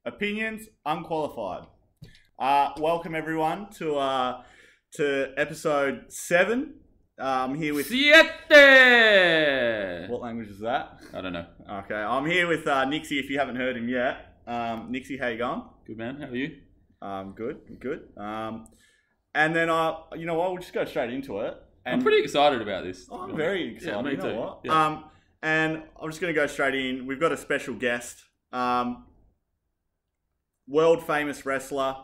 Opinions unqualified. Welcome everyone to episode 7. I'm here with Siete! What language is that? I don't know. Okay, I'm here with Nixy. If you haven't heard him yet, Nixy, how you going? Good man, how are you? Good. And then you know what? We'll just go straight into it. And I'm pretty excited about this. I'm very excited. Yeah, me you know too. what? Yeah. And I'm just going to go straight in. We've got a special guest, world famous wrestler.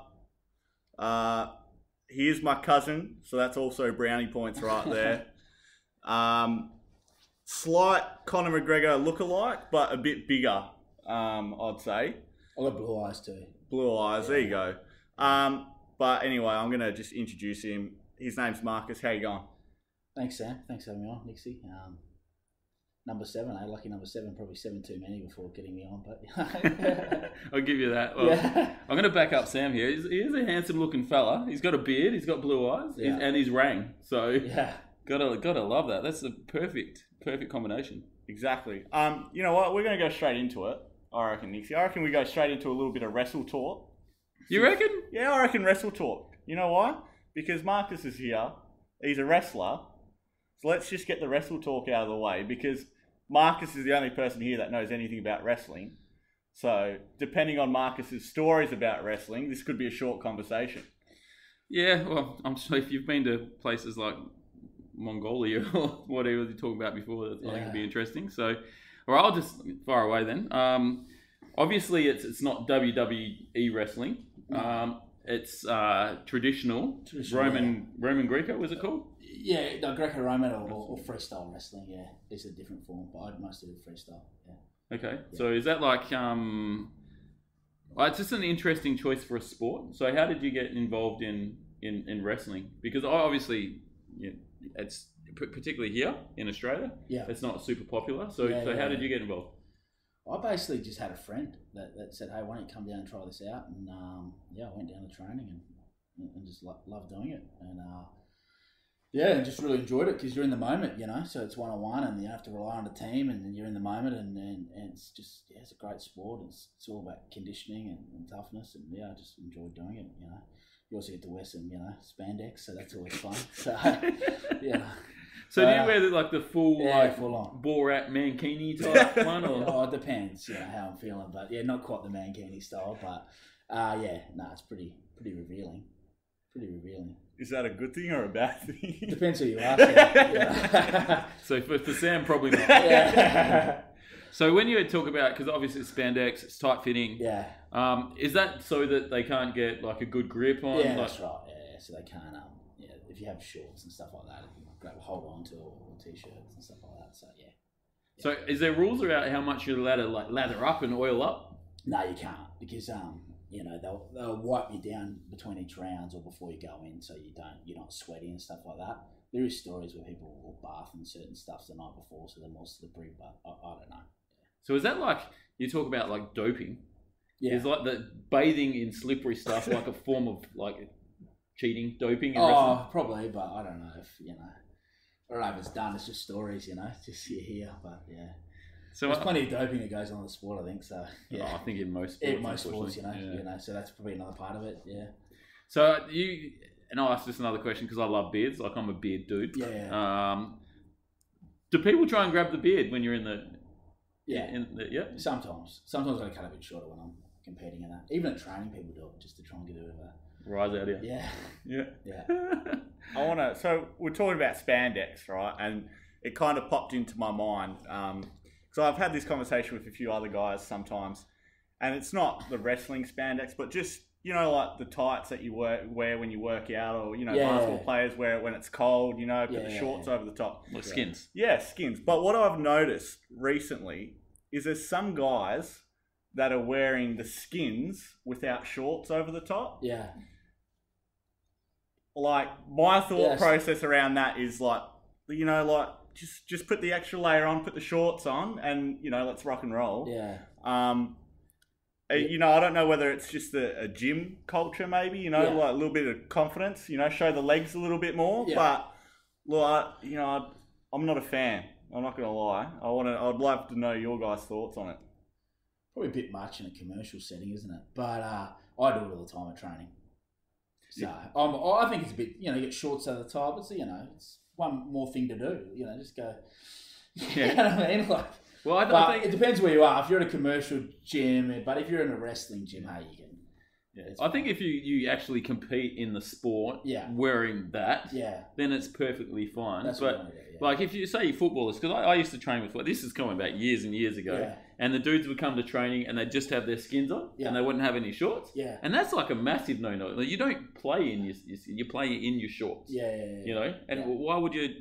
He is my cousin, so that's also brownie points right there. Slight Conor McGregor lookalike, but a bit bigger, I'd say. I've got blue eyes too. Blue eyes, there you go. But anyway, I'm going to just introduce him. His name's Marcus. How you going? Thanks, Sam. Thanks for having me on, Nixy. Number 7, lucky number 7, probably 7 too many before getting me on, but I'll give you that. Well, yeah. I'm going to back up Sam here. He is a handsome looking fella. He's got a beard, he's got blue eyes, Yeah. and he's rang. So Yeah. gotta love that. That's a perfect combination. Exactly. You know what? We're going to go straight into it. I reckon, Nixie. I reckon we go straight into a little bit of wrestle talk. You reckon? Yeah, I reckon wrestle talk. You know why? Because Marcus is here. He's a wrestler. So let's just get the wrestle talk out of the way, because Marcus is the only person here that knows anything about wrestling. So depending on Marcus's stories about wrestling, this could be a short conversation. Yeah, well, I'm sure if you've been to places like Mongolia or whatever you talking about before, I think it'd be interesting. So, or I'll just fire away then. Obviously, it's not WWE wrestling. It's traditional Roman Greco. Was it called? Yeah, no, Greco-Roman or freestyle wrestling. Yeah, it's a different form, but I'd mostly do freestyle. Yeah. Okay, so is that like well, it's just an interesting choice for a sport. So how did you get involved in wrestling? Because obviously, it's particularly here in Australia. Yeah. It's not super popular. So how did you get involved? I basically just had a friend that said, "Hey, why don't you come down and try this out?" And I went down to training and just loved doing it, and and just really enjoyed it because you're in the moment, So it's 1-on-1, and you have to rely on the team, and then you're in the moment, and it's just it's a great sport. It's all about conditioning and toughness, and I just enjoyed doing it. You also get to wear some spandex, so that's always fun. So yeah. So do you wear the full full on Borat mankini type one? Or? It depends, how I'm feeling, but not quite the mankini style, but it's pretty revealing. Pretty revealing. Is that a good thing or a bad thing? Depends who you ask. Yeah. So for Sam, probably not. Yeah. So when you talk about, because obviously it's spandex, it's tight fitting. Yeah. Is that so that they can't get like a good grip on? Yeah, that's right. Yeah, so they can't. If you have shorts and stuff like that, you can grab a hold on to, or t-shirts and stuff like that. So yeah. So is there rules about how much you're allowed to lather up and oil up? No, you can't, because they'll wipe you down between each rounds or before you go in, so you're not sweaty and stuff like that. There is stories where people will bath in certain stuff the night before, so they're more slippery, but I don't know. Yeah. So is that like, you talk about like doping? Yeah. Is like the bathing in slippery stuff like a form of like cheating, doping in wrestling? Probably, but I don't know if, I don't know if it's done. It's just stories, it's just you hear, but yeah. So there's plenty of doping that goes on in the sport, I think. So yeah, I think in most sports. In most sports, so that's probably another part of it. Yeah. So and I'll ask this another question because I love beards. Like, I'm a beard dude. Yeah. Do people try and grab the beard when you're in the? Yeah. Sometimes I cut a bit shorter when I'm competing in that. Even at training, people do it just to try and get a bit of a rise out here. Yeah. Yeah. So we're talking about spandex, right? And it kind of popped into my mind. So I've had this conversation with a few other guys sometimes, and it's not the wrestling spandex, but just, like the tights that you wear when you work out, or, basketball players wear it when it's cold, put the shorts over the top. Like skins. Yeah, skins. But what I've noticed recently is there's some guys that are wearing the skins without shorts over the top. Yeah. Like, my thought process around that is like, just put the extra layer on, put the shorts on, and, let's rock and roll. Yeah. I don't know whether it's just a gym culture, maybe, like a little bit of confidence, show the legs a little bit more. Yeah. But, look, I'm not a fan. I'm not going to lie. I'd love to know your guys' thoughts on it. probably a bit much in a commercial setting, isn't it? But I do it all the time at training. So I think it's a bit, you get shorts over the top. It's it's one more thing to do. Just go. Yeah. You know what I mean? Like, well, I think it depends where you are. If you're in a commercial gym, but if you're in a wrestling gym, hey, you can. Yeah, I think if you actually compete in the sport, wearing that, then it's perfectly fine. That's but what I do, like if you say footballers, because I used to train with, this is coming back years and years ago, and the dudes would come to training and they'd just have their skins on and they wouldn't have any shorts. Yeah. And that's like a massive no-no. Like, you don't play in you play in your shorts. And why would you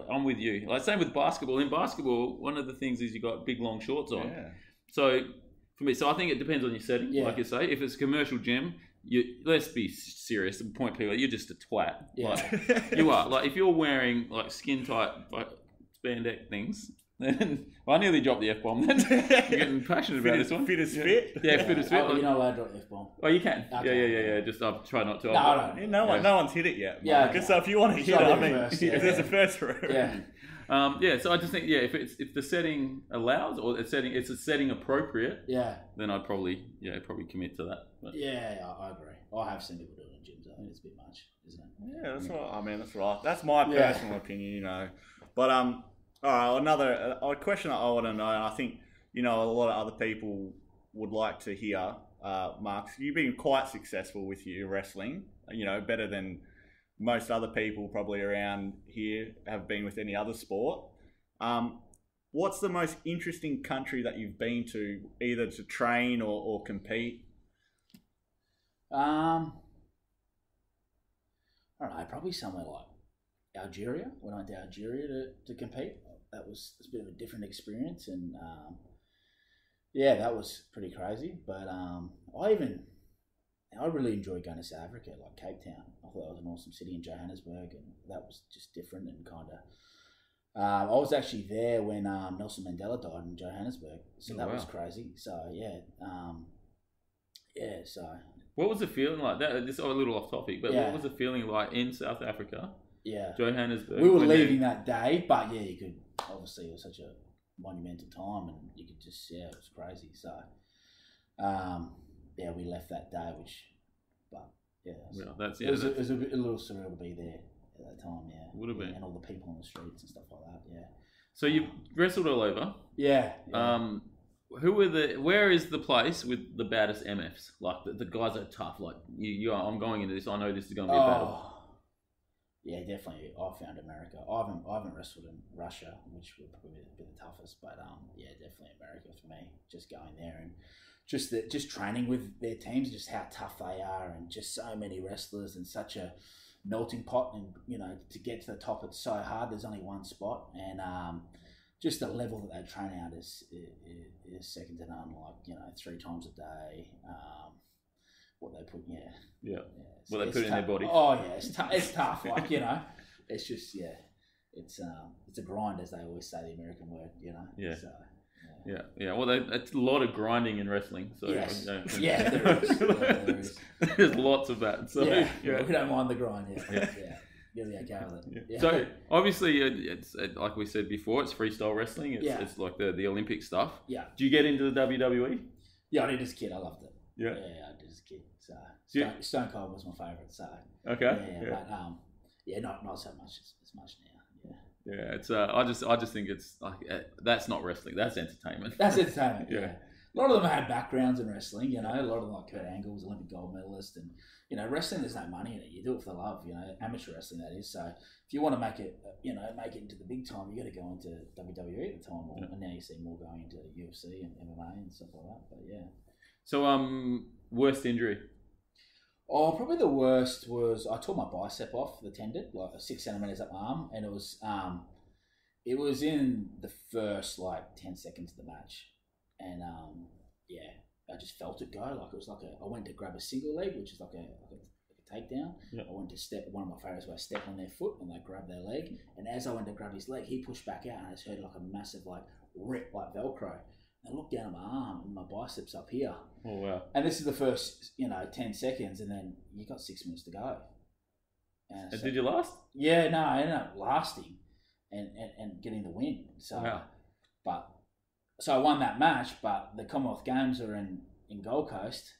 I'm with you. Like same with basketball. In basketball, one of the things is you got big long shorts on. Yeah. So for me, I think it depends on your setting. Like you say, if it's a commercial gym, let's be serious and point people, you're just a twat. Yeah. Like, you are. Like if you're wearing like skin tight like spandex things, then I nearly dropped the F-bomb then. I'm getting passionate about this one. Fit as fit? Yeah, fit as fit. You're not allowed to drop the F-bomb. Oh, you can? Okay. Yeah. Just I'll try not to. No one's hit it yet. Yeah. Okay. So if you want to hit it, there's a first route. Yeah. So I just think if the setting allows or it's a setting appropriate, then I'd probably commit to that. But. Yeah, I agree. I have seen people do it in gyms. I think it's a bit much, isn't it? Yeah, that's right. I mean, that's right. That's my personal opinion, But all right, another question I want to know, and I think a lot of other people would like to hear, Mark. You've been quite successful with your wrestling. Better than most other people probably around here have been with any other sport. What's the most interesting country that you've been to, either to train or compete? I don't know, probably somewhere like Algeria. When I went to Algeria to compete, it's a bit of a different experience, and that was pretty crazy. But I really enjoyed going to South Africa, like Cape Town. I thought that was an awesome city, in Johannesburg, and that was just different and kind of. I was actually there when Nelson Mandela died in Johannesburg, so that was crazy. So So. What was the feeling like? That just a little off topic, but what was the feeling like in South Africa? Yeah, Johannesburg. We were leaving that day, but you could obviously, it was such a monumental time, and you could just it was crazy. So, we left that day, it was a little surreal to be there at that time. Yeah, would have been, and all the people on the streets and stuff like that. Yeah. So you wrestled all over. Yeah. Where is the place with the baddest MFs? Like the guys that are tough. Like I'm going into this. I know this is going to be a battle. Yeah, definitely. I found America. I haven't wrestled in Russia, which would probably be the toughest. But definitely America for me. Just going there and just training with their teams, just how tough they are, and just so many wrestlers and such a melting pot. And to get to the top, it's so hard. There's only one spot, and just the level that they train out is second to none. Like 3 times a day. What they put, what they put in their body. Oh yeah, it's tough. Like it's just it's a grind, as they always say, the American word. Yeah. So, Well, it's a lot of grinding in wrestling. So there is. There's lots of that. So we don't mind the grind. You'll be okay with it. Yeah. So obviously, it's like we said before, it's freestyle wrestling. It's like the Olympic stuff. Yeah. Do you get into the WWE? Yeah, I did as a kid. I loved it. Yeah. Yeah, I did as a kid. So Stone Cold was my favourite. So okay. But not so much as much now. Yeah, it's I just think it's like that's not wrestling. That's entertainment. That's entertainment. Yeah. A lot of them had backgrounds in wrestling. A lot of them, like Kurt Angle was Olympic gold medalist, and wrestling, there's no money in it. You do it for the love. Amateur wrestling, that is. So if you want to make it, make it into the big time, you got to go into WWE at the time, and now you see more going into UFC and MMA and stuff like that. But yeah. So worst injury. Oh, probably the worst was I tore my bicep off the tendon, like 6 centimeters up my arm, and it was in the first 10 seconds of the match, and I just felt it go. Like it was I went to grab a single leg, which is like a takedown. Yep. I went to step, one of my favourites where I step on their foot and they grab their leg, and as I went to grab his leg, he pushed back out, and I just heard like a massive rip, like Velcro. I looked down at my arm and my biceps up here. Oh, wow. And this is the first, 10 seconds, and then you got 6 minutes to go. And so, did you last? Yeah, no, I ended up lasting and getting the win. So, wow. But I won that match, but the Commonwealth Games are in Gold Coast,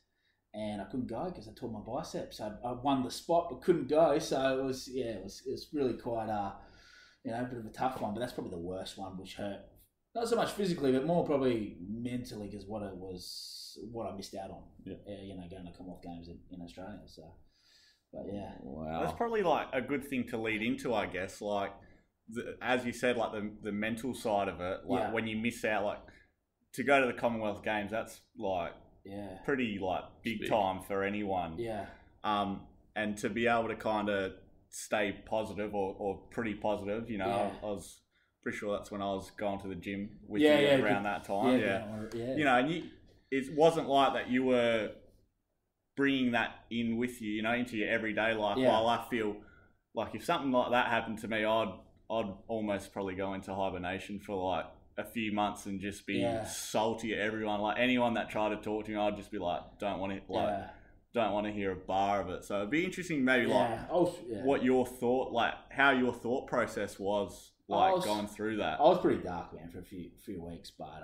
and I couldn't go because I tore my biceps. I won the spot but couldn't go, so it was really quite a bit of a tough one. But that's probably the worst one, which hurt not so much physically, but more probably mentally, because what I missed out on. Yeah. Going to Commonwealth Games in Australia. So, but yeah, wow, that's probably like a good thing to lead into, I guess. Like, as you said, like the mental side of it, like when you miss out, like to go to the Commonwealth Games, that's like pretty like big time for anyone. Yeah. And to be able to kind of stay positive or pretty positive, I was pretty sure that's when I was going to the gym with you around that time. And it wasn't like that you were bringing that in with you, into your everyday life. While I feel like if something like that happened to me, I'd almost probably go into hibernation for like a few months and just be salty at everyone. Like anyone that tried to talk to me, I'd just be like, don't want to hear a bar of it. So it'd be interesting, maybe what your thought, like how your thought process was, like going through that. I was pretty dark, man, for a few weeks, but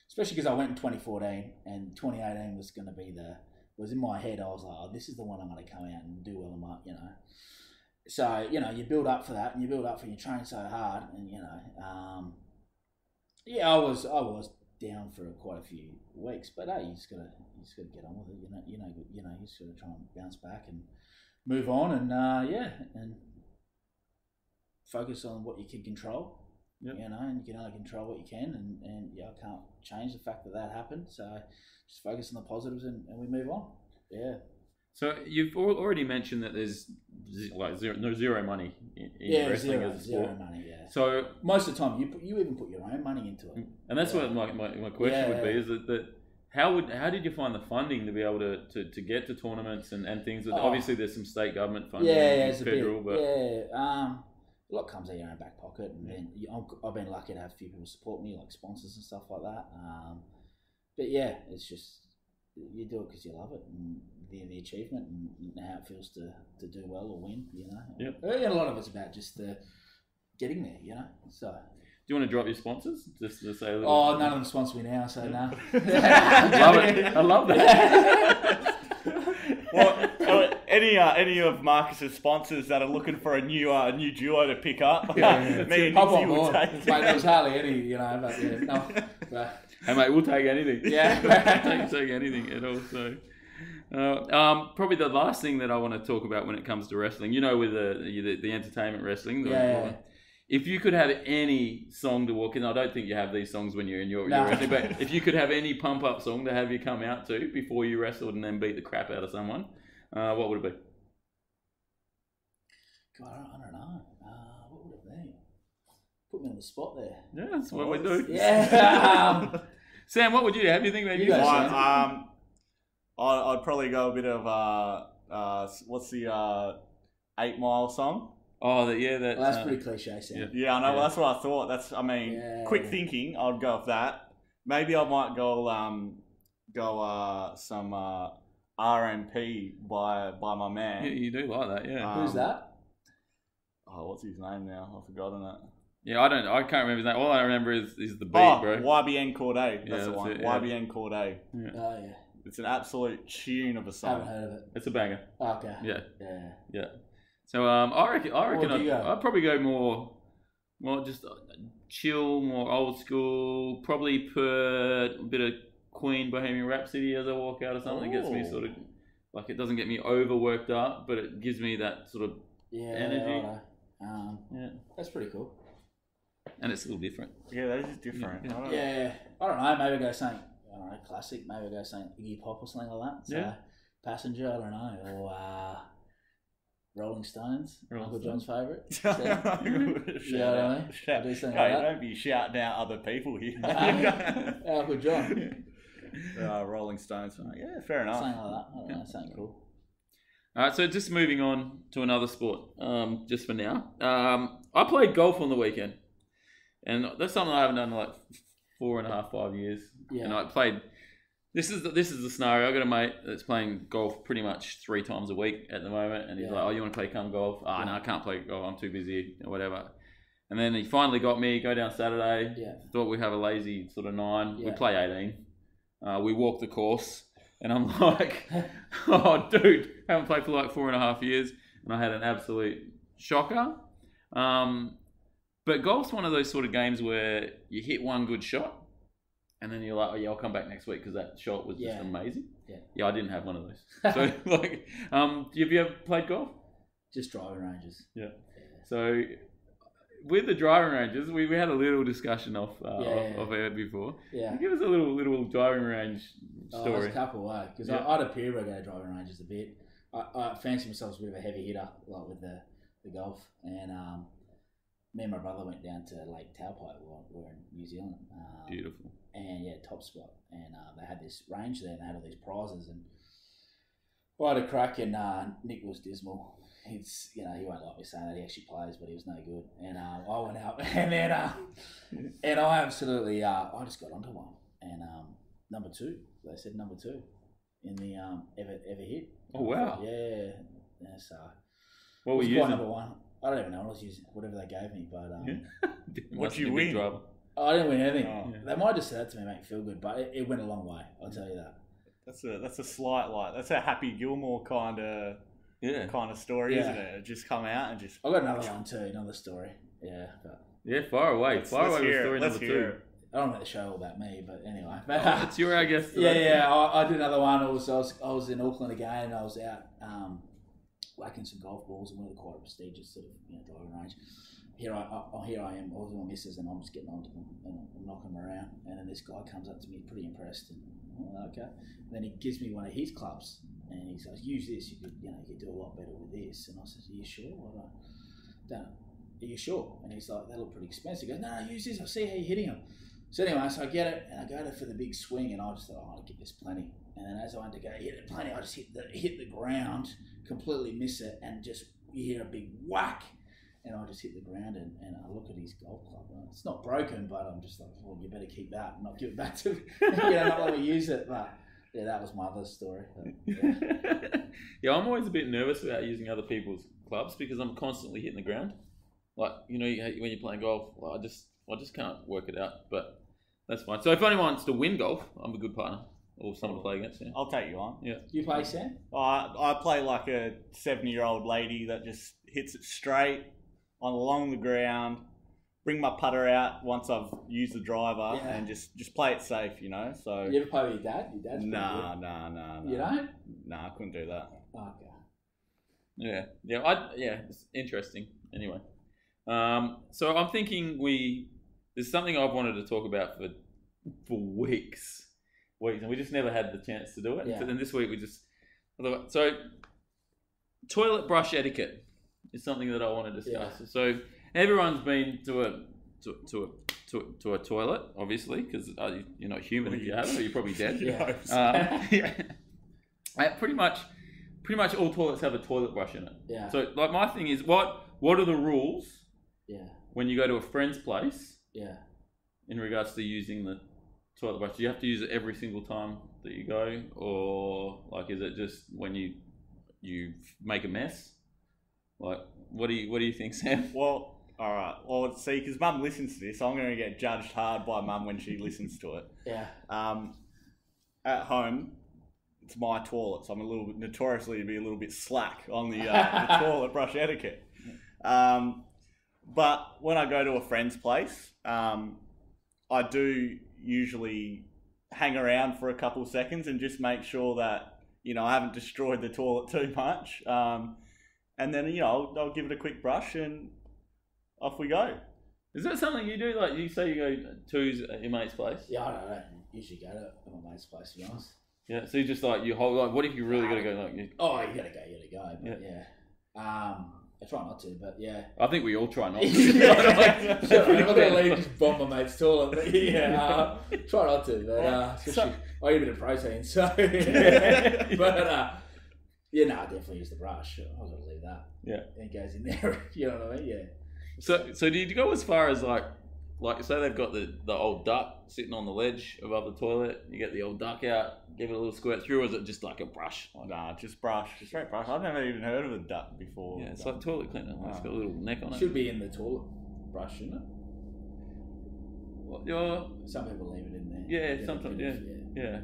especially because I went in 2014 and 2018 was going to be was in my head. I was like, oh, this is the one I'm going to come out and do well in my, So, you build up for that and you build up for you train so hard and, I was down for quite a few weeks, but hey, you just gotta get on with it. You just gotta try and bounce back and move on and and focus on what you can control. Yep. And you can only control what you can, and I can't change the fact that happened. So just focus on the positives and we move on. Yeah. So you've already mentioned that there's like zero money in wrestling as a sport. Zero money, yeah. So most of the time, you even put your own money into it. And that's what my question would be: is that how did you find the funding to be able to get to tournaments and things? Obviously, there's some state government funding, federal, but a lot comes out of your own back pocket, and then I've been lucky to have a few people support me, like sponsors and stuff like that. But yeah, it's just you do it because you love it and the achievement and how it feels to do well or win. Yep. And a lot of it's about just getting there. So. Do you want to drop your sponsors? Just to say a little. Oh, none of them sponsor me now, so no. Love it. I love that. Well, any of Marcus's sponsors that are looking for a new duo to pick up, me and Nixy will take. Mate, there was hardly any, but hey mate, we'll take anything. Yeah, take anything at all. So, probably the last thing that I want to talk about when it comes to wrestling, with the entertainment wrestling. If you could have any song to walk in, I don't think you have these songs when you're in your wrestling, but if you could have any pump up song to have you come out to before you wrestled and then beat the crap out of someone, what would it be? God, I don't know. What would it be? Put me on the spot there. Yeah, that's what we do. Yeah. Sam, what would you have? You think maybe? I'd probably go a bit of what's the 8 Mile song? Oh, that's pretty cliche, Sam. Yeah, I know. Well, that's what I thought. Quick thinking. I'd go with that. Maybe I might go some RMP by my man. Yeah, you do like that, yeah. Who's that? Oh, what's his name now? I've forgotten it. Yeah, I can't remember his name. All I remember is the beat, bro. YBN Corday. That's the one. YBN Corday. Yeah. Oh, yeah. It's an absolute tune of a song. Haven't heard of it. It's a banger. Oh, okay. Yeah. So I reckon I'd probably go more just chill, more old school. Probably put a bit of Queen Bohemian Rhapsody as I walk out or something. It gets me sort of like, it doesn't get me overworked up, but it gives me that sort of energy. That's pretty cool. And it's a little different. Yeah, that is different. Yeah. I don't know. Maybe go something classic. Maybe go something Iggy Pop or something like that. So Passenger. I don't know. Or Rolling Stones, Uncle John's favourite. Don't be shouting out other people here. Uncle John. Rolling Stones. Yeah, fair enough. Something like that. I don't know, something cool. All right, so just moving on to another sport, just for now. I played golf on the weekend, and that's something I haven't done in like 4.5, 5 years. Yeah. And I played. This is the scenario. I got a mate that's playing golf pretty much 3 times a week at the moment, and he's like, "Oh, you want to play golf?" No, I can't play golf. I'm too busy or whatever. And then he finally got me. Go down Saturday. Yeah. Thought we'd have a lazy sort of 9. Yeah. We play 18. We walk the course, and I'm like, oh, dude, haven't played for like 4.5 years, and I had an absolute shocker. But golf's one of those sort of games where you hit one good shot, and then you're like, oh yeah, I'll come back next week because that shot was just amazing. Yeah, I didn't have one of those. So like, have you ever played golf? Just driving ranges. Yeah. So with the driving ranges, we had a little discussion off air before. Yeah. Give us a little driving range story. There's a couple, because I had a period where I go driving ranges a bit. I fancy myself as a bit of a heavy hitter, like with the golf, and me and my brother went down to Lake Taupo. We're in New Zealand. Beautiful. And top spot. And they had this range there, and they had all these prizes. And I had a crack, and Nick was dismal. He's, he won't like me saying that he actually plays, but he was no good. And I went out, and then and I absolutely I just got onto one, and number 2. They said number 2 in the ever hit. Oh wow! Yeah. So what were you using? Number 1. I don't even know what I was using. Whatever they gave me, but what you win? I didn't win anything. Oh. They might have just said that to me, make me feel good, but it went a long way. I'll tell you that. That's a slight that's a Happy Gilmore kind of story, isn't it? It just come out and just. I got another one too, another story. Yeah. But far away with story number 2. I don't make the show all about me, but anyway. It's your, I guess. I did another one. I was in Auckland again, and I was out whacking some golf balls, and one of the quite prestigious sort of driving range. Here I am, all with my missus, and I'm just getting onto them and I'm knocking them around. And then this guy comes up to me, pretty impressed, and I'm like, okay. And then he gives me one of his clubs, and he says, "Use this. You could do a lot better with this." And I said, "Are you sure?" Are you sure? And he's like, "They look pretty expensive." He goes, "No, use this. I see how you're hitting them." So anyway, so I get it, and I go for the big swing, and I just thought, I'll give this plenty. And then as I went to go hit it plenty, I just hit the ground, completely miss it, and just you hear a big whack. And I just hit the ground, and I look at his golf club. It's not broken, but I'm just like, well, you better keep that and not give it back to me. Not let me use it. But yeah, that was my other story. But, yeah, I'm always a bit nervous about using other people's clubs because I'm constantly hitting the ground. Like, when you're playing golf, I just can't work it out. But that's fine. So if anyone wants to win golf, I'm a good partner. Or someone to play against. Yeah. I'll take you on. Yeah. You play, Sam? I play like a 70-year-old lady that just hits it straight along the ground. Bring my putter out once I've used the driver and just play it safe, So you ever play with your dad? Your dad's Nah. You don't? Nah, I couldn't do that. Okay. Yeah. It's interesting. Anyway, so I'm thinking there's something I've wanted to talk about for weeks, and we just never had the chance to do it. Yeah. So then this week so toilet brush etiquette is something that I want to discuss. Yeah. So everyone's been to a toilet, obviously, because you're not human if you haven't, or you're probably dead. Pretty much all toilets have a toilet brush in it. Yeah. So like my thing is, what are the rules? Yeah. When you go to a friend's place. Yeah. In regards to using the toilet brush, do you have to use it every single time that you go, or like is it just when you make a mess? Like, what do you think, Sam? Well, all right. Well, let's see, because Mum listens to this, so I'm going to get judged hard by Mum when she listens to it. Yeah. At home, it's my toilet, so I'm notoriously a little bit slack on the toilet brush etiquette. But when I go to a friend's place, I do usually hang around for a couple of seconds and just make sure that I haven't destroyed the toilet too much. And then, I'll give it a quick brush and off we go. Is that something you do? Like you say you go to your mate's place? Yeah, I don't usually go to my mate's place, to be honest. Yeah, so you just you hold, what if you really got to go? You gotta go, but yeah. I try not to, but yeah. I think we all try not to. I'm not going to leave just bomb my mate's toilet, but try not to, but I eat a bit of protein, so. But, I definitely use the brush. I've got to leave that. Yeah. And it goes in there, you know what I mean? Yeah. So do you go as far as like say they've got the old duck sitting on the ledge above the toilet, you get the old duck out, give it a little squirt through, or is it just like a brush? Nah, just brush. Straight brush. I've never even heard of a duck before. Yeah, it's like toilet cleaner. It's got a little neck on it. Should be in the toilet. brush, shouldn't it? Well, Some people leave it in there. yeah, sometimes, yeah.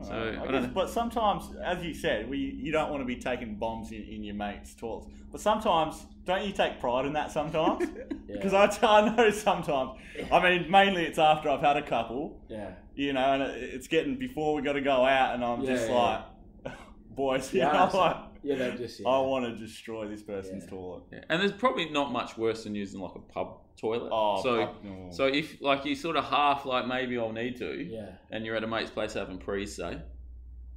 So I don't know. But sometimes, as you said, you don't want to be taking bombs in your mates' toilets. But sometimes, don't you take pride in that sometimes? Because I know sometimes. I mean, mainly it's after I've had a couple. Yeah. You know, and it's getting before we got to go out, and I'm just like, boys, you know, like, they just. I want to destroy this person's toilet. Yeah. And there's probably not much worse than using like a pub toilet. So if like you sort of half like maybe I'll need to, and you're at a mate's place having prees, say,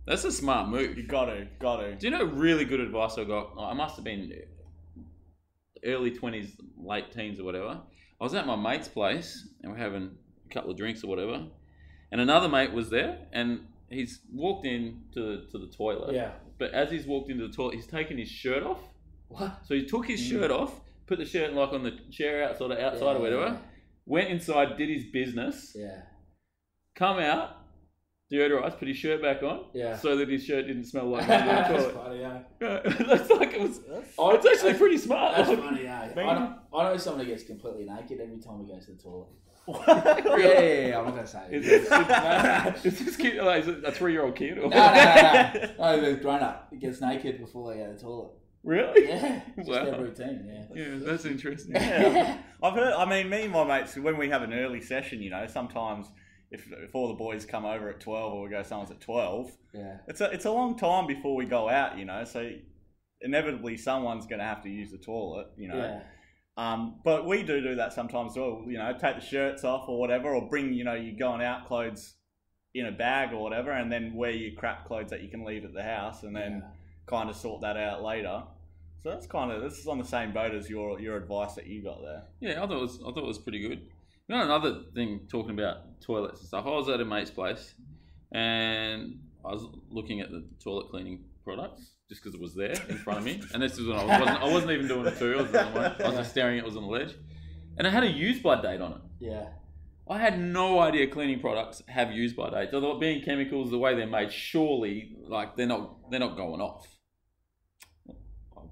that's a smart move. You got to. Do you know really good advice I got? I must have been early 20s, late teens or whatever. I was at my mate's place and we're having a couple of drinks or whatever, and another mate was there and he's walked in to the toilet. Yeah. But as he's walked into the toilet, he's taken his shirt off. What? So he took his shirt off, put the shirt like on the chair outside or whatever, went inside, did his business, come out, deodorized, put his shirt back on, so that his shirt didn't smell like the toilet. Funny, That's like it's actually pretty smart. That's like, funny, I know someone who gets completely naked every time he goes to the toilet. Really? I'm not going to say it. Is this kid like a 3-year-old kid? Or? No, they're grown up. He gets naked before they go to the toilet. Really? Yeah, just their routine, Yeah, that's interesting. Yeah. I've heard, I mean, me and my mates, when we have an early session, you know, sometimes if all the boys come over at 12 or we go someone's at 12, it's a long time before we go out, you know, so inevitably someone's going to have to use the toilet, you know. Yeah. But we do that sometimes as well, you know, take the shirts off or whatever, or bring, you know, your going out clothes in a bag or whatever, and then wear your crap clothes that you can leave at the house, and then kind of sort that out later. So this is on the same boat as your advice that you got there. Yeah, I thought it was pretty good. You know, another thing, talking about toilets and stuff, I was at a mate's place and I was looking at the toilet cleaning products just because it was there in front of me. And this is when I wasn't even doing it too. I was just staring at it, was on the ledge. And it had a use-by date on it. Yeah. I had no idea cleaning products have use-by dates. Although being chemicals, the way they're made, surely, like, they're not going off.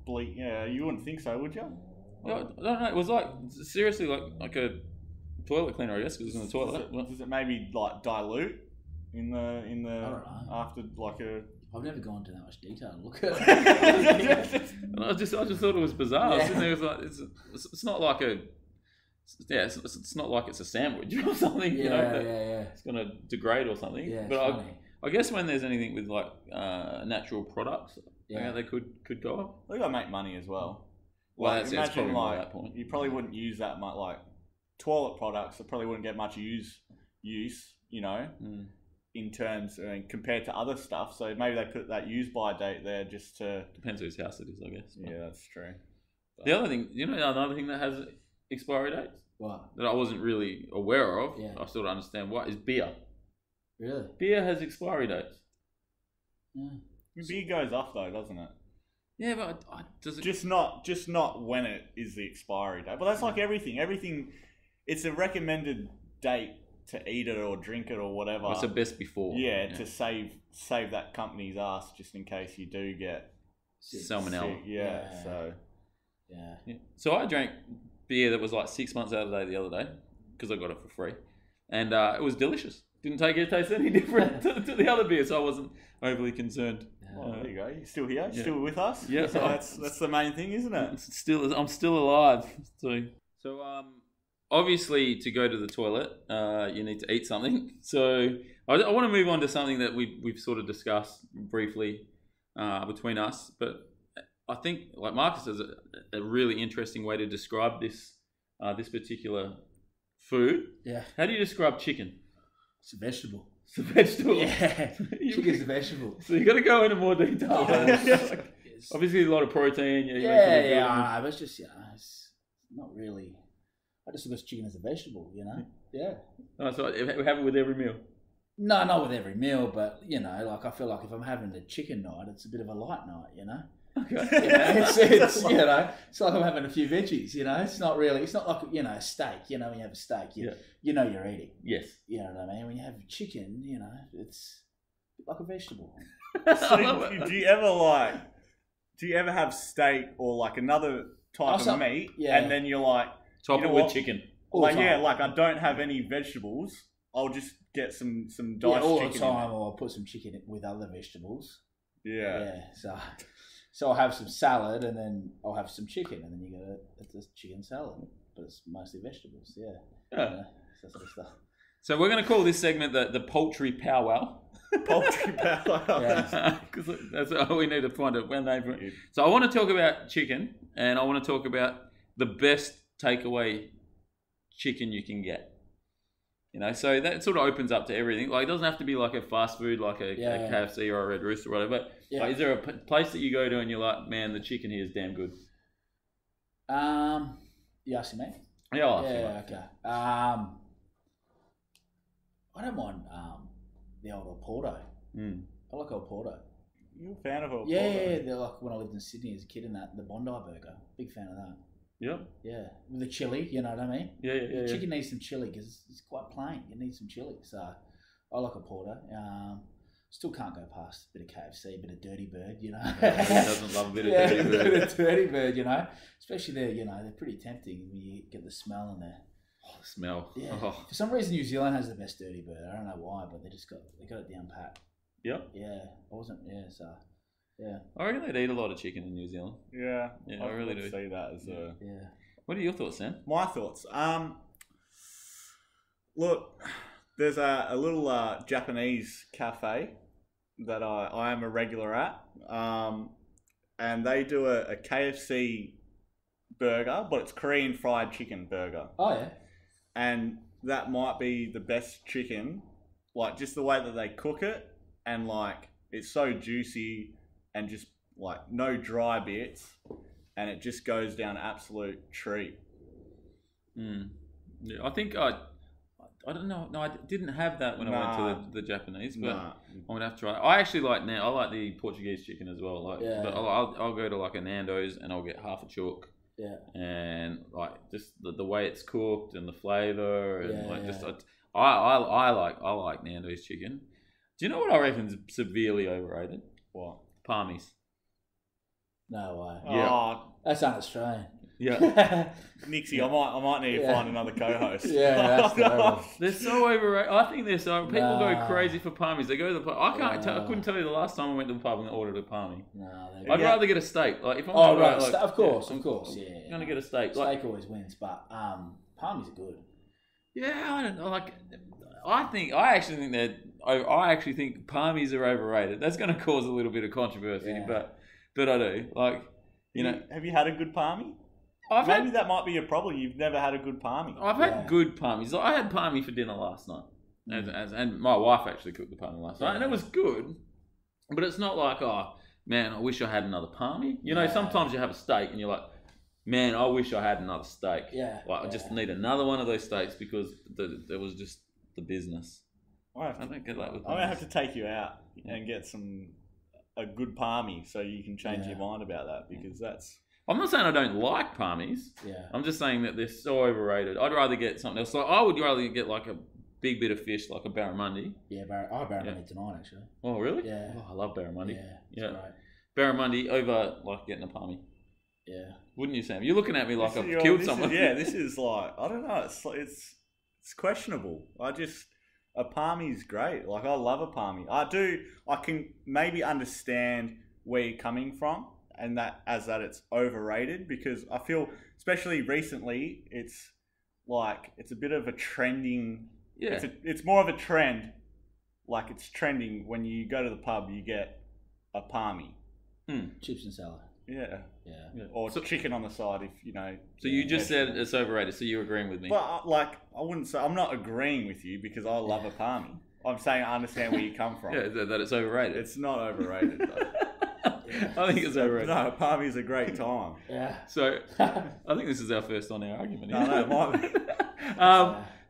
Bleak, yeah, you wouldn't think so, would you? I don't know. It was like, seriously, like a toilet cleaner, I guess, because it was in the toilet. Does it maybe like dilute in the I don't know. after like a? I've never gone into that much detail to look at it. And I just thought it was bizarre. I was sitting there, it was like, it's not like it's not like it's a sandwich or something. You know, it's going to degrade or something. Yeah, but I guess when there's anything with like natural products, they could go up. They got to make money as well. Well, like, that's probably like that point. You probably wouldn't use that much, like toilet products. It probably wouldn't get much use. You know, in terms compared to other stuff. So maybe they put that use by date there just to depends whose house it is, I guess. Yeah, that's true. But the other thing, you know, another thing that has expiry dates. What? That I wasn't really aware of. Yeah. I still don't understand what is beer. Really? Beer has expiry dates. Yeah. Beer goes off though, doesn't it? Yeah, but does it just not when it is the expiry date. But that's like everything. Everything, it's a recommended date to eat it or drink it or whatever. What's the best before? Yeah, to save that company's ass just in case you do get salmonella. Yeah. So. Yeah. So I drank beer that was like 6 months out of date the other day because I got it for free, and it was delicious. Didn't taste any different to the other beer, so I wasn't overly concerned. Oh, there you go. You're still here. You're still with us. Yeah. So that's the main thing, isn't it? I'm still alive. So obviously to go to the toilet, you need to eat something. So I want to move on to something that we've sort of discussed briefly between us, but I think like Marcus has a really interesting way to describe this particular food. Yeah. How do you describe chicken? It's a vegetable. It's a vegetable. Yeah. Chicken's a vegetable. So you got to go into more detail. Obviously, a lot of protein. Yeah. But it's just it's not really. I just look at chicken as a vegetable, you know. Yeah. Oh, so we have it with every meal. No, not with every meal, but you know, like I feel like if I'm having a chicken night, it's a bit of a light night, you know. Okay. You know, it's you know, it's like I'm having a few veggies, you know. It's not like a steak, you know. When you have a steak, you know you're eating. Yes. You know what I mean? When you have chicken, you know, it's like a vegetable. So do you ever have steak or like another type of meat, and then you're like, Top You it know with what? chicken. Like, the yeah, time. like I don't have any vegetables. I'll just get some diced Yeah, all chicken. the time, or I'll put some chicken with other vegetables. Yeah. So I'll have some salad, and then I'll have some chicken, and then you go, it's a chicken salad, but it's mostly vegetables. Yeah. That sort of stuff. So we're going to call this segment the poultry powwow. Poultry powwow. Yeah. Because that's all we need to find a name for it. So I want to talk about chicken, and I want to talk about the best takeaway chicken you can get. You know, so that sort of opens up to everything. Like, it doesn't have to be like a fast food, like a KFC or a Red Rooster or whatever. But like, is there a place that you go to and you're like, man, the chicken here is damn good? You asking me? Yeah, I'll ask you. Okay. I don't mind the old Oporto. I like Oporto. You're a fan of Oporto? Yeah, they're like when I lived in Sydney as a kid, and that the Bondi burger. Big fan of that. Yep. Yeah, with the chili, you know what I mean? Yeah. Chicken needs some chili because it's quite plain. It needs some chili. So I like a porter. Still can't go past a bit of KFC, a bit of Dirty Bird, you know. Who doesn't love a bit of Dirty Bird? A bit of Dirty Bird, you know. Especially they're pretty tempting when you get the smell in there. Oh, the smell. Yeah. Oh. For some reason, New Zealand has the best Dirty Bird. I don't know why, but they got it down pat. Yep. Yeah, I wasn't. Yeah, so yeah. I reckon they'd eat a lot of chicken in New Zealand. Yeah. I really do. See that as a... Yeah. What are your thoughts, Sam? My thoughts. Look, there's a little Japanese cafe that I am a regular at, and they do a KFC burger, but it's Korean fried chicken burger. Oh yeah. And that might be the best chicken, like just the way that they cook it, and like it's so juicy and just like no dry bits, and it just goes down absolute treat. Yeah, I think I don't know. No, I didn't have that when I went to the Japanese, but I'm gonna have to try. I actually like now. I like the Portuguese chicken as well. Like, but I'll go to like a Nando's and I'll get half a chalk. Yeah. And like just the way it's cooked and the flavor and I like Nando's chicken. Do you know what I reckon is severely overrated? What? Palmies. No way. Yeah. Oh, That's un-Australian. Yeah. Nixy, I might need to find another co-host. Yeah, that's terrible. They're so overrated. I think they're so... People go crazy for palmies. They go to the pub. I couldn't tell you the last time I went to the pub and ordered a palmy. I'd rather get a steak. Like if I'm of course, yeah. I'm gonna get a steak. Steak always wins, but palmies are good. Yeah, I don't know. Like, I actually think palmies are overrated. That's going to cause a little bit of controversy, but I do. Like, you know, have you had a good palmy? Maybe that might be a problem. You've never had a good palmy. I've had good palmies. Like, I had palmy for dinner last night, and my wife actually cooked the palmy last night, and it was good. But it's not like, oh man, I wish I had another palmy. You know, sometimes you have a steak and you're like, man, I wish I had another steak. Yeah. Like, I just need another one of those steaks because there was just the business. I don't get that with palmies. I'm gonna have to take you out and get a good palmy so you can change your mind about that, because that's... I'm not saying I don't like palmies. Yeah. I'm just saying that they're so overrated. I'd rather get something else. Like, I would rather get like a big bit of fish, like a barramundi. Yeah, I had barramundi tonight, actually. Oh, really? Yeah. Oh, I love barramundi. Yeah. Great. Barramundi over like getting a palmy. Yeah. Wouldn't you, Sam? You're looking at me like I've killed someone. This is like, I don't know. It's questionable. A palmy's great. Like, I love a palmy. I can maybe understand where you're coming from, and that it's overrated, because I feel, especially recently, it's a bit of a trending. Yeah. It's more of a trend. Like, it's trending when you go to the pub, you get a palmy. Chips and salad. Yeah. Or chicken on the side, if you know. So you just said it's overrated. So you're agreeing with me? But I wouldn't say, I'm not agreeing with you, because I love a palmy. I'm saying I understand where you come from. Yeah, that it's overrated. It's not overrated though. I think it's overrated. No, palmy's a great time. Yeah. So I think this is our first on our argument. No, it might be.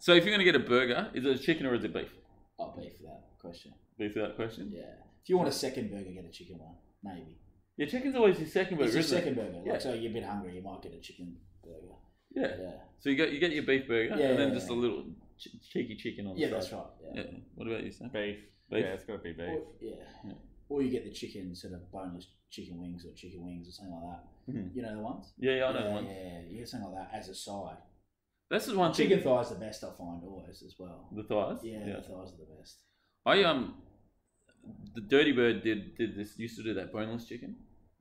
So if you're going to get a burger, is it chicken or is it beef? Oh, beef for that question. Beef for that question? Yeah. If you want a second burger, get a chicken one, maybe. Yeah, chicken's always your second burger. It's your second burger. Like, so you're a bit hungry, you might get a chicken burger. Yeah. So you get your beef burger, and then just a little cheeky chicken on the side. Yeah, that's right. Yeah. What about you, Sam? Beef. Yeah, it's got to be beef. Or you get the chicken, sort of boneless chicken wings or something like that. You know the ones? Yeah, I know the ones. Yeah, you get something like that as a side. This is one thing. Chicken thighs are the best I find always as well. The thighs. Yeah, the thighs are the best. The Dirty Bird did this. Used to do that boneless chicken,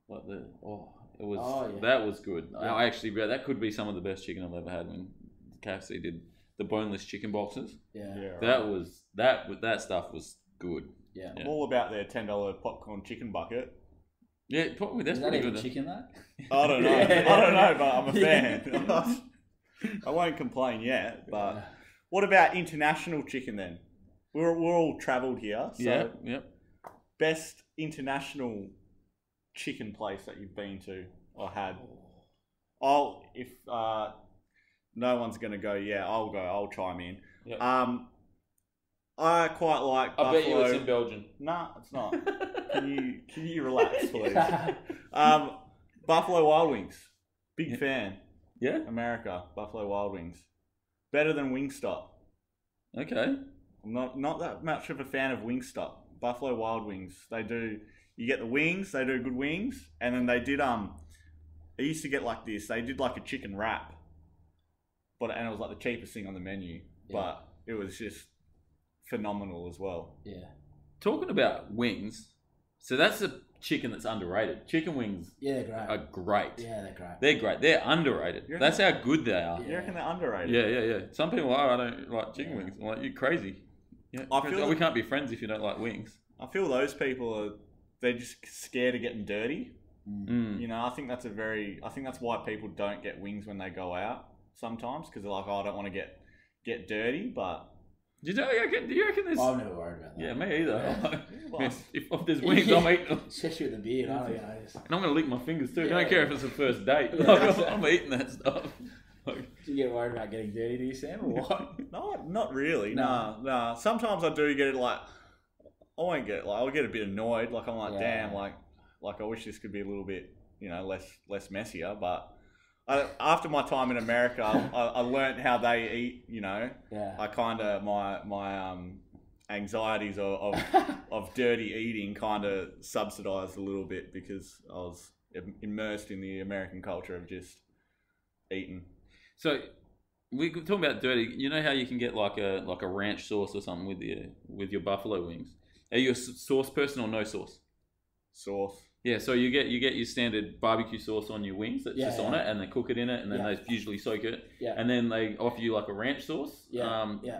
like that was good. Yeah. I actually that could be some of the best chicken I've ever had when KFC did the boneless chicken boxes. Yeah. That stuff was good. Yeah. I'm all about their $10 popcorn chicken bucket. Yeah, probably that's Is that pretty even good. chicken though? I don't know. I don't know, but I'm a fan. I won't complain yet. But what about international chicken then? We're all travelled here. So Yep. best international chicken place that you've been to or had? If no one's gonna go, I'll go. I'll chime in. Yep. I quite like Buffalo. I bet you it's in Belgium. Nah, it's not. Can you relax, please? Buffalo Wild Wings. Big fan. Yeah. America. Buffalo Wild Wings. Better than Wingstop. Okay. I'm not that much of a fan of Wingstop. Buffalo Wild Wings. You get the wings. They do good wings, and then they did I used to get like this. They did like a chicken wrap, and it was like the cheapest thing on the menu, but it was just phenomenal as well. Yeah. Talking about wings, so that's a chicken that's underrated. Chicken wings Yeah, they're great. are great. Yeah, they're great. They're great. They're underrated. That's how good they are. You reckon they're underrated? Yeah. Some people are. I don't like chicken wings. I'm like, you're crazy. Yeah, I feel we can't be friends if you don't like wings. I feel those people they're just scared of getting dirty. Mm. You know, I think that's why people don't get wings when they go out sometimes, because they're like, I don't want to get dirty, but. Do you reckon there's... I've never worried about that. Yeah, me either. Yeah. If there's wings, I'm eating them. Especially with the beard, I don't know. And I'm going to lick my fingers too. Yeah. I don't care if it's a first date. Yeah, I'm eating that stuff. Do you get worried about getting dirty, do you, Sam, or what? No, not really. No. Nah. Sometimes I do get it like, I'll get a bit annoyed. Like I'm like, Yeah. damn, like I wish this could be a little bit, less messier. But after my time in America, I learned how they eat. Yeah. I kind of my anxieties of dirty eating kind of subsidized a little bit because I was immersed in the American culture of just eating. So we're talking about dirty. You know how you can get like a ranch sauce or something with your buffalo wings? Are you a sauce person or no sauce? Sauce. Yeah, so you get your standard barbecue sauce on your wings that's just on it, and they cook it in it, and then they usually soak it, and then they offer you like a ranch sauce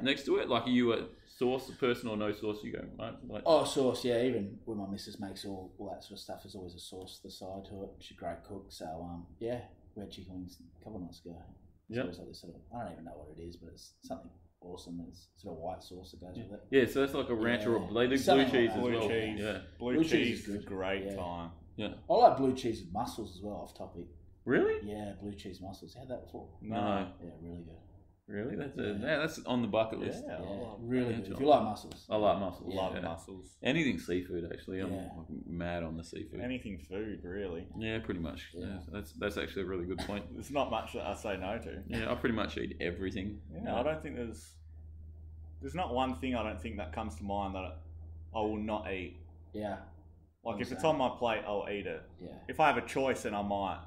next to it. Like, are you a sauce person or no sauce? You go, right? Sauce, yeah. Even when my missus makes all that sort of stuff, there's always a sauce to the side to it. She's a great cook, so we had chicken wings a couple of months ago. It's always like this sort of, I don't even know what it is, but it's something awesome. It's sort of white sauce that goes with it. Yeah, so that's like a ranch or they do blue Something cheese like as that. well. Cheese. Yeah. Blue cheese is good. Great Yeah. time. Yeah. I like blue cheese with mussels as well, off topic. Really? Yeah, blue cheese mussels. Had that before? No. Yeah, really good. Really? That's on the bucket list. Yeah, Really yeah, good. If you like mussels. I like mussels. Love mussels. Anything seafood, actually. I'm Yeah. mad on the seafood. Anything food, really. Yeah, pretty much. Yeah. That's actually a really good point. There's not much that I say no to. Yeah, I pretty much eat everything. Yeah, I don't think there's not one thing I don't think that comes to mind that I will not eat. Yeah. Like if it's on my plate, I'll eat it. Yeah. If I have a choice, then I might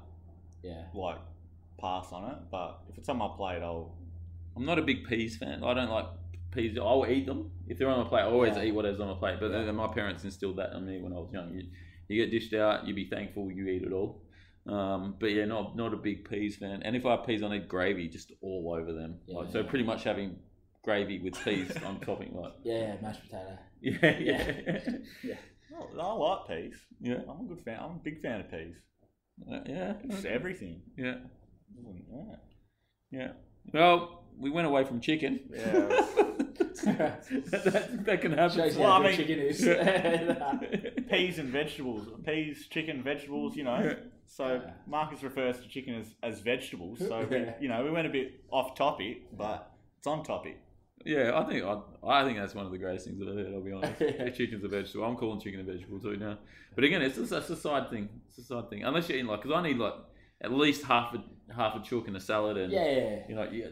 Yeah. like pass on it. But if it's on my plate, I'm not a big peas fan. I don't like peas. I'll eat them if they're on my plate. I always eat whatever's on my plate. But then my parents instilled that in me when I was young. You get dished out, you be thankful you eat it all. But yeah, not a big peas fan. And if I have peas, I need gravy just all over them. Yeah. So pretty much having gravy with peas on topping, like Yeah, mashed potato. yeah. I like peas. Yeah. I'm a good fan. I'm a big fan of peas. Yeah. Just everything. Yeah. Yeah. Yeah. Well, we went away from chicken. Yeah. that can happen. Shows you Well, how I good mean- chicken is. Peas and vegetables. Peas, chicken, vegetables. So Marcus refers to chicken as vegetables. So we went a bit off topic, but it's on topic. Yeah, I think that's one of the greatest things I've ever heard, I'll be honest. Chicken's a vegetable. I'm calling chicken a vegetable too now. But again, it's a side thing. It's a side thing. Unless you're eating because I need at least half a chook in a salad, and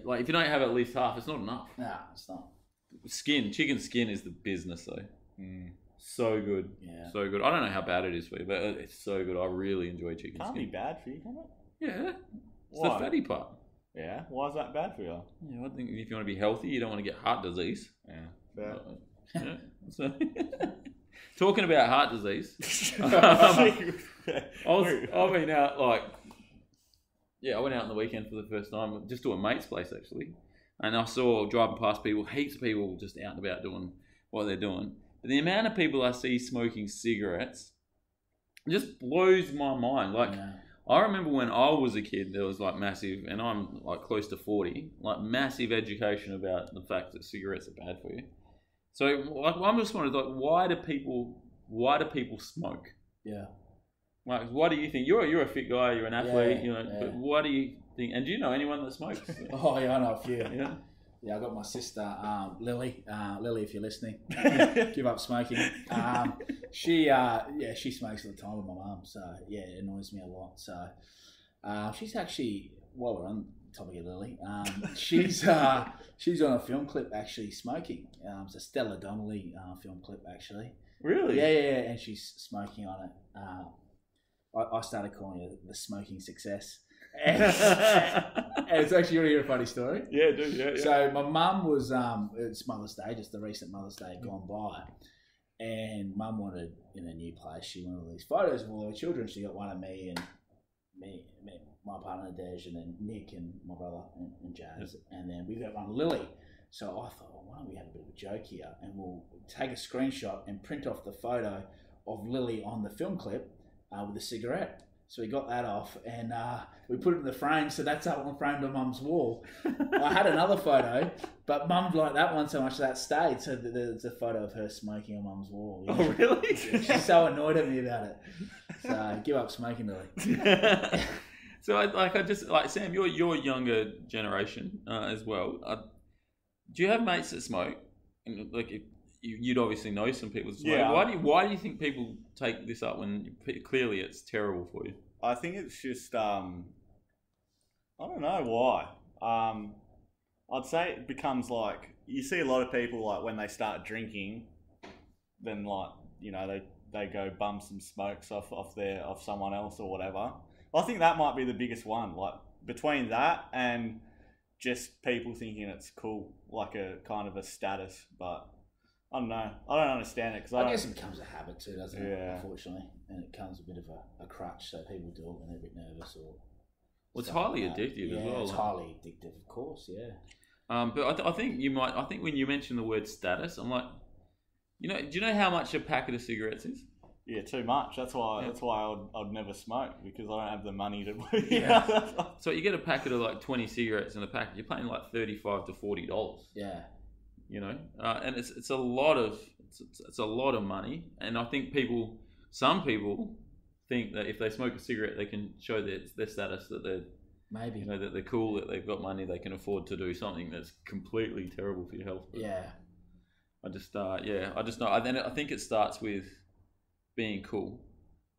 like if you don't have at least half, it's not enough. Nah, it's not. Chicken skin is the business though. So good. Yeah. So good. I don't know how bad it is for you, but it's so good. I really enjoy chicken Can't skin. be bad for you, can it? Yeah. It's Why? the fatty part. Yeah, why is that bad for you? Yeah, I think if you want to be healthy, you don't want to get heart disease. Yeah. Yeah. So, talking about heart disease, I went out I went out on the weekend for the first time, just to a mate's place actually, and I saw driving past people, heaps of people just out and about doing what they're doing. But the amount of people I see smoking cigarettes just blows my mind. I remember when I was a kid, there was massive, and I'm close to 40, massive education about the fact that cigarettes are bad for you. So I'm just wondering, why do people smoke? Yeah. What do you think? You're a fit guy, you're an athlete, but what do you think? And do you know anyone that smokes? Oh yeah, I know a few. Yeah. Yeah, I got my sister Lily. Lily, if you're listening, give up smoking. She smokes all the time with my mum, so yeah, it annoys me a lot. So she's actually, while we're on the topic of Lily, she's on a film clip actually smoking. It's a Stella Donnelly film clip actually. Really? Yeah, and she's smoking on it. I started calling it the smoking success. And it's actually really a funny story. Yeah, dude. Yeah. So my mum was it's Mother's Day, just the recent Mother's Day gone by, and Mum wanted in a new place. She wanted all these photos of all her children. She got one of me, my partner Dej, and then Nick and my brother and Jazz, and then we got one of Lily. So I thought, well, why don't we have a bit of a joke here, and we'll take a screenshot and print off the photo of Lily on the film clip with a cigarette. So we got that off, and we put it in the frame, so that's up on framed on Mum's wall. I had another photo, but Mum liked that one so much that stayed, so there's a photo of her smoking on Mum's wall. Yeah. Oh, really? She's so annoyed at me about it. So give up smoking, Lily. So I just Sam, you're younger generation as well. Do you have mates that smoke? And you'd obviously know some people that smoke. Yeah. Why do you think people take this up when clearly it's terrible for you? I think it's just I don't know why. I'd say it becomes you see a lot of people when they start drinking, then they go bum some smokes off someone else or whatever. I think that might be the biggest one. Between that and just people thinking it's cool, a kind of a status, but I don't know. I don't understand it I guess it becomes a habit too, doesn't it? Yeah. Unfortunately, and it becomes a bit of a crutch, so people do it when they're a bit nervous or. Well, it's highly addictive as well. Yeah, it's highly addictive, of course. Yeah. But I think when you mention the word status, I'm do you know how much a packet of cigarettes is? Yeah, too much. That's why I'd never smoke, because I don't have the money to. Yeah. So you get a packet of 20 cigarettes in a packet. You're paying $35 to $40. Yeah. And it's a lot of money, and I think some people think that if they smoke a cigarette, they can show their status, that they're maybe that they're cool, that they've got money, they can afford to do something that's completely terrible for your health. But yeah. I just know. I think it starts with being cool,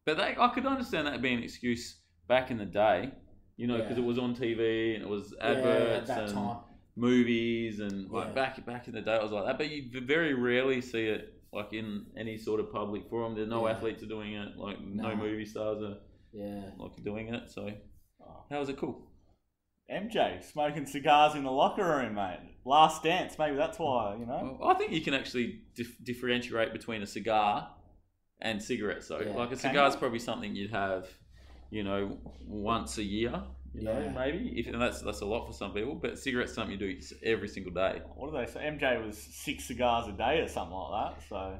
but I could understand that being an excuse back in the day, because it was on TV and it was adverts at that time. Movies and back in the day it was like that, but you very rarely see it in any sort of public forum. There's no athletes are doing it, no movie stars are doing it. So how is it cool? MJ smoking cigars in the locker room, mate. Last Dance, maybe that's why, Well, I think you can actually differentiate between a cigar and cigarettes. So a cigar is probably something you'd have, once a year. Maybe and that's a lot for some people, but cigarettes something you do every single day. What do they say? MJ was 6 cigars a day or something like that. So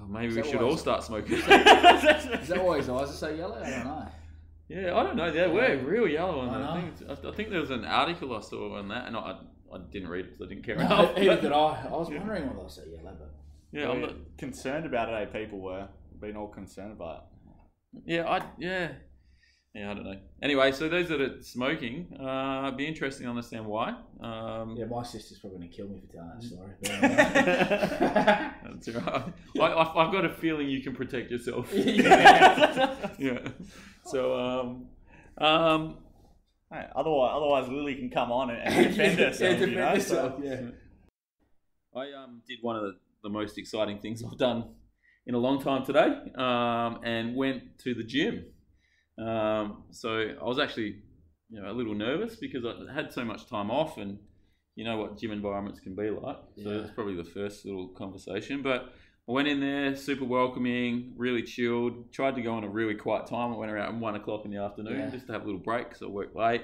maybe we should all start smoking. Is that why his eyes are so yellow? I don't know. Yeah, I don't know. They were real yellow on that. I think there was an article I saw on that, and I didn't read it because I didn't care enough. Either did I. I was wondering why they were so yellow, but I'm not concerned about it. People were being all concerned about it. Yeah, I don't know. Anyway, so those that are smoking, it'd be interesting to understand why. My sister's probably going to kill me for telling that story. That's right. I've got a feeling you can protect yourself. Yeah. So, hey, otherwise Lily can come on and defend herself. I did one of the most exciting things I've done in a long time today, and went to the gym. So I was actually, a little nervous because I had so much time off, and you know what gym environments can be like. So that's probably the first little conversation. But I went in there, super welcoming, really chilled. Tried to go on a really quiet time. I went around 1 o'clock in the afternoon just to have a little break because I worked late.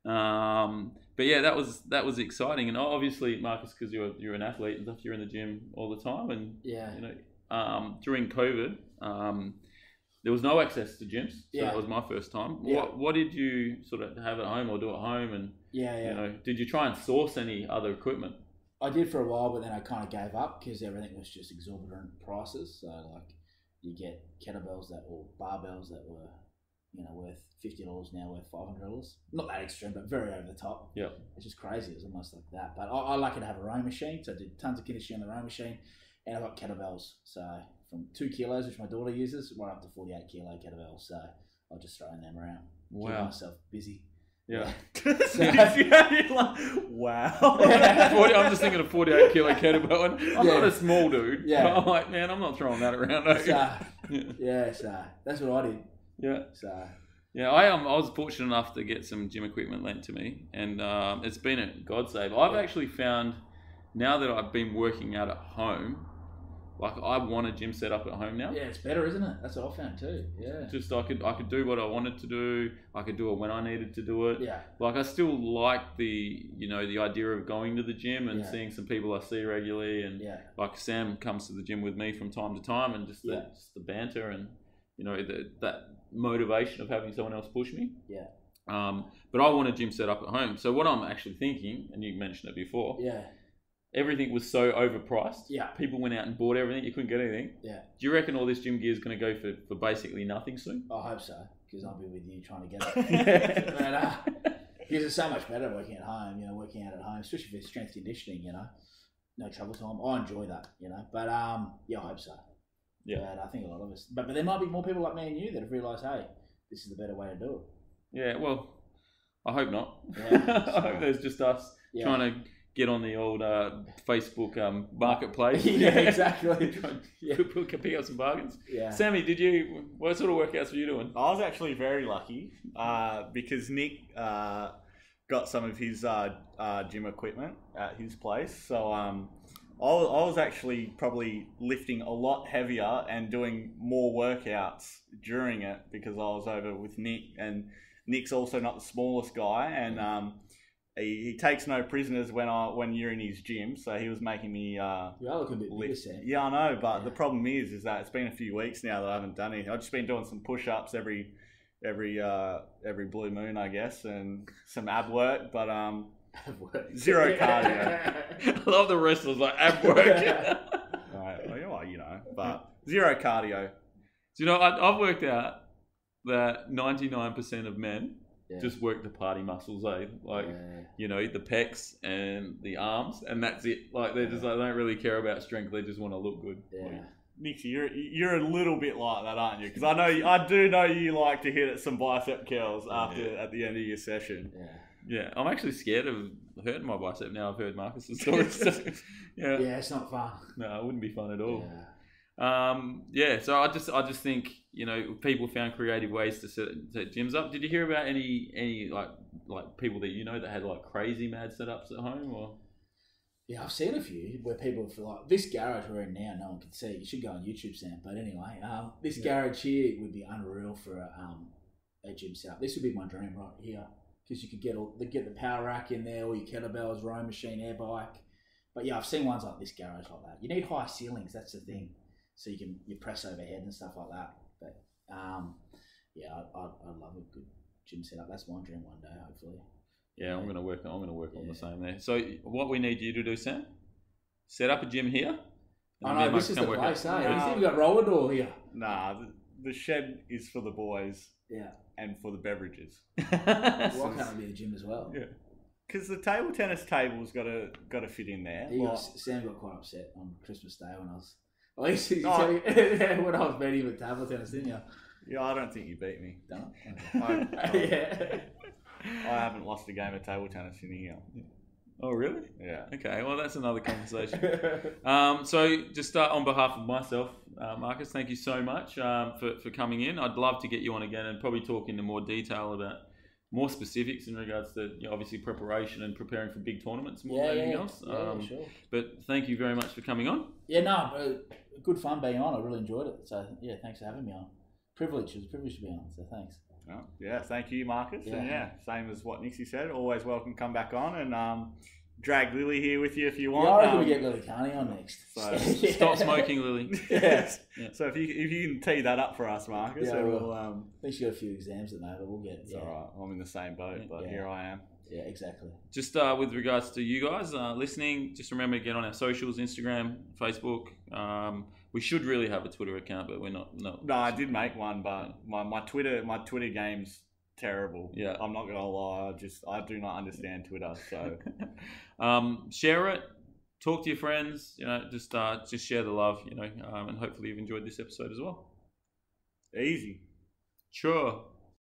But yeah, that was exciting. And obviously, Marcus, because you're an athlete and stuff, you're in the gym all the time. And during COVID, there was no access to gyms, so that was my first time. What did you sort of have at home or do at home? And did you try and source any other equipment? I did for a while, but then I kind of gave up because everything was just exorbitant prices. So like, you get kettlebells or barbells that were, worth $50 now, worth $500. Not that extreme, but very over the top. Yeah, it's just crazy. It was almost like that. But I like it to have a rowing machine, so I did tons of conditioning on the rowing machine, and I got kettlebells. So from 2 kilos, which my daughter uses, right up to 48 kilo kettlebells. So I'll just throw them around. Wow. Keep myself busy. Yeah. Wow. I'm just thinking of 48 kilo kettlebell, and I'm not a small dude. Yeah. But I'm like, man, I'm not throwing that around. So that's what I did. Yeah. So. Yeah, I was fortunate enough to get some gym equipment lent to me, and it's been a godsave. I've actually found, now that I've been working out at home, like I want a gym set up at home now. Yeah, it's better, isn't it? That's what I found too. Yeah. Just I could do what I wanted to do. I could do it when I needed to do it. Yeah. Like I still like the idea of going to the gym and seeing some people I see regularly, and like Sam comes to the gym with me from time to time, and just the banter and that motivation of having someone else push me. Yeah. But I want a gym set up at home. So what I'm actually thinking, and you mentioned it before. Yeah. Everything was so overpriced. Yeah. People went out and bought everything. You couldn't get anything. Yeah. Do you reckon all this gym gear is going to go for basically nothing soon? I hope so, because I'll be with you trying to get it. But, because it's so much better working at home, working out at home, especially for strength conditioning, no travel time. I enjoy that, But, I hope so. Yeah. But I think a lot of us... But there might be more people like me and you that have realised, hey, this is the better way to do it. Yeah, well, I hope not. Yeah, I hope there's just us trying to get on the old Facebook marketplace. Yeah, exactly. Pick up some bargains. Yeah. Sammy, what sort of workouts were you doing? I was actually very lucky because Nick got some of his gym equipment at his place. So I was actually probably lifting a lot heavier and doing more workouts during it because I was over with Nick, and Nick's also not the smallest guy, and he takes no prisoners when you're in his gym, so he was making me you are looking a bit bigger, Sam. Yeah, I know, but the problem is that it's been a few weeks now that I haven't done anything. I've just been doing some push-ups every blue moon, I guess, and some ab work, but zero cardio. I love the wrestlers like ab work. Right, well, but zero cardio. Do you know, I've worked out that 99% of men just work the party muscles, the pecs and the arms, and that's it. Like they just they don't really care about strength; they just want to look good. Yeah. Nixy, you're a little bit like that, aren't you? Because I do know you like to hit at some bicep curls at the end of your session. Yeah, I'm actually scared of hurting my bicep now. I've heard Marcus's story. So, yeah, it's not fun. No, it wouldn't be fun at all. Yeah. So I just think people found creative ways to set gyms up. Did you hear about any like people that that had like crazy mad setups at home or? Yeah, I've seen a few where people feel like this garage we're in now, no one can see. You should go on YouTube, Sam. But anyway, this garage here would be unreal for a gym setup. This would be my dream right here, because you could get the power rack in there, all your kettlebells, rowing machine, air bike. But yeah, I've seen ones like this garage like that. You need high ceilings. That's the thing. So you press overhead and stuff like that. But I love a good gym setup. That's my dream one day, hopefully. Yeah, I'm gonna work on the same there. So what we need you to do, Sam? Set up a gym here. Oh no, this is the place. You think we got roller door here? Nah, the shed is for the boys. Yeah. And for the beverages. Why can't it be a gym as well? Yeah. Because the table tennis table's got to fit in there. Sam got quite upset on Christmas Day when I was. When I was beating him at table tennis, didn't you? Yeah, I don't think you beat me. Don't I haven't lost a game of table tennis in a year. Oh, really? Yeah. Okay, well, that's another conversation. So just on behalf of myself, Marcus, thank you so much for coming in. I'd love to get you on again and probably talk into more detail about more specifics in regards to obviously preparation and preparing for big tournaments more than anything else. Sure. But thank you very much for coming on. Yeah, no, good fun being on. I really enjoyed it. So yeah, thanks for having me on. It was a privilege to be on. So thanks. Oh, yeah, thank you, Marcus. Yeah. And yeah, same as what Nixy said. Always welcome to come back on and drag Lily here with you if you want. Yeah, I reckon we get Lily Carney on next. So Stop smoking, Lily. yes. Yeah. So if you can tee that up for us, Marcus, then we'll. I think she got a few exams at that, but we'll get. It's all right. I'm in the same boat, but Yeah. here I am. Yeah, exactly. Just with regards to you guys listening, just remember to get on our socials, Instagram, Facebook. We should really have a Twitter account, but we're not. No, I did make one, but my Twitter game's terrible. Yeah. I'm not gonna lie. I do not understand Twitter. So share it, talk to your friends. Just share the love. And hopefully you've enjoyed this episode as well. Easy. Sure.